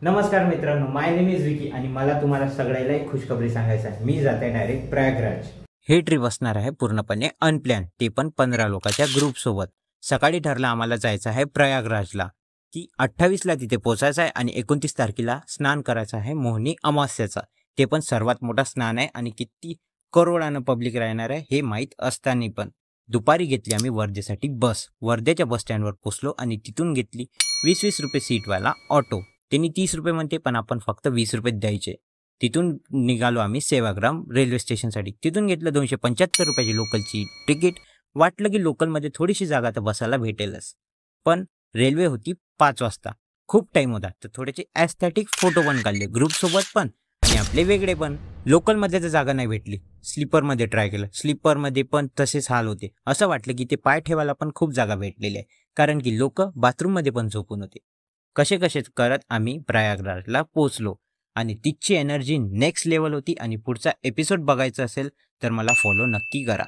नमस्कार मित्रांनो, माय name is Vicky आणि मला तुम्हाला सगळ्याला एक खुशखबरी सांगायचं आहे. मी जाते डायरेक्ट प्रयागराज. हे ट्रिप असणार आहे पूर्णपणे अनप्लॅन, ते पण 15 लोकांच्या ग्रुप सोबत. सकाळी ठरलं आम्हाला जायचं आहे प्रयागराजला, की 28ला तिथे पोहोचायचं आहे आणि 29 तारखेला स्नान करायचं आहे मोहिनी अमावस्याचा. ते पण सर्वात मोठा स्नान आहे आणि किती करोडानं पब्लिक राहणार आहे हे माहीत असताना पण दुपारी घेतली आम्ही वर्धेसाठी बस. वर्धेच्या बस स्टँडवर पोचलो आणि तिथून घेतली 20-20 रुपये सीटवाला ऑटो. त्यांनी 30 रुपये म्हणते पण आपण फक्त 20 रुपये द्यायचे. तिथून निघालो आम्ही सेवाग्राम रेल्वे स्टेशनसाठी. तिथून घेतलं 275 रुपयाची लोकलची तिकीट. वाटलं की लोकलमध्ये थोडीशी जागा तर बसायला भेटेलच, पण रेल्वे होती 5 वाजता. खूप टाईम होता, तर थोडेसे ॲस्थेटिक फोटो पण काढले ग्रुपसोबत पण आणि आपले वेगळे पण. लोकलमध्ये तर जागा नाही भेटली, स्लीपरमध्ये ट्राय केलं. स्लीपरमध्ये पण तसेच हाल होते. असं वाटलं की ते पाय ठेवायला पण खूप जागा भेटलेली आहे, कारण की लोक बाथरूममध्ये पण झोपून होते. कसे करत आम्ही प्रयागराजला पोचलो आणि तिथची एनर्जी नेक्स्ट लेवल होती. आणि पुढचा एपिसोड बघायचा असेल तर मला फॉलो नक्की करा.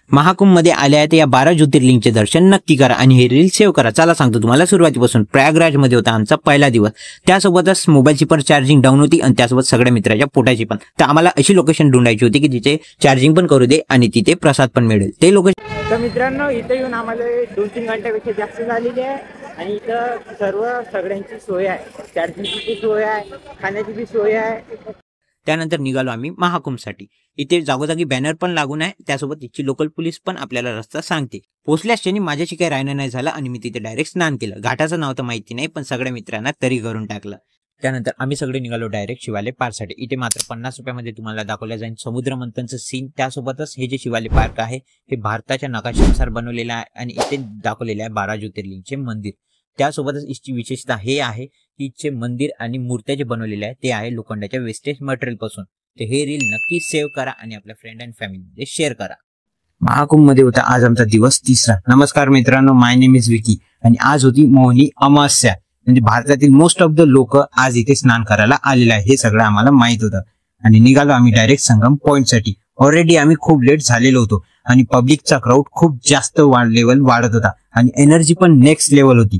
महाकुंभमध्ये आले आहेत या 12 ज्योतिर्लिंगचे दर्शन नक्की करा आणि हे रील सेव्ह करा. चला सांगतो तुम्हाला, सुरुवातीपासून प्रयागराजमध्ये होता आमचा पहिला दिवस. त्यासोबतच मोबाईलची पण चार्जिंग डाऊन होती आणि त्यासोबत सगळ्या मित्राच्या पोटाची पण. तर आम्हाला अशी लोकेशन ढूंढायची होती की जिथे चार्जिंग पण करू दे आणि तिथे प्रसाद पण मिळेल. ते लोकेशन. तर मित्रांनो, इथे येऊन आम्हाला 2-3 घंट्यापेक्षा जास्त झालेली आहे आणि इथं सगळ्यांची सोय आहे. चार्जिंगची सोय आहे, खाण्याची बी सोय आहे. त्यानंतर निघालो आम्ही महाकुंभसाठी. इथे जागोजागी बॅनर पण लागून आहे, त्यासोबत तिथची लोकल पोलीस पण आपल्याला रस्ता सांगते. पोचल्याच क्षणी माझ्याशी काही राहणं नाही झालं आणि मी तिथे डायरेक्ट स्नान केलं. घाटाचं नाव तर माहिती नाही, पण सगळ्या मित्रांना तरी करून टाकलं. त्यानंतर आम्ही सगळे निघालो डायरेक्ट शिवालय पार्कसाठी. इथे मात्र 50 रुपयामध्ये तुम्हाला दाखवलं जाईल समुद्र मंथनचं सीन. त्यासोबतच हे जे शिवालय पार्क आहे हे भारताच्या नकाशानुसार बनवलेलं आहे आणि इथे दाखवलेलं आहे 12 ज्योतिर्लिंगचे मंदिर. त्यासोबतच इथची विशेषता हे आहे की इथचे मंदिर आणि मूर्त्या जे बनवलेले आहे ते आहे लोखंडाच्या वेस्टेज मटेरियल पासून. तर हे रील नक्की सेव्ह करा आणि आपल्या फ्रेंड अँड फॅमिलीमध्ये शेअर करा. महाकुंभ मध्ये होता आज आमचा दिवस 3रा. नमस्कार मित्रांनो, माय नेम इज विकी आणि आज होती मोहिनी अमावस्या. म्हणजे भारतातील मोस्ट ऑफ द लोक आज इथे स्नान करायला आलेले आहे हे सगळं आम्हाला माहित होतं. आणि निघालो आम्ही डायरेक्ट संगम पॉइंट साठी. ऑलरेडी आम्ही खूप लेट झालेलो होतो आणि पब्लिकचा क्राऊड खूप जास्त लेवल वाढत होता आणि एनर्जी पण नेक्स्ट लेवल होती.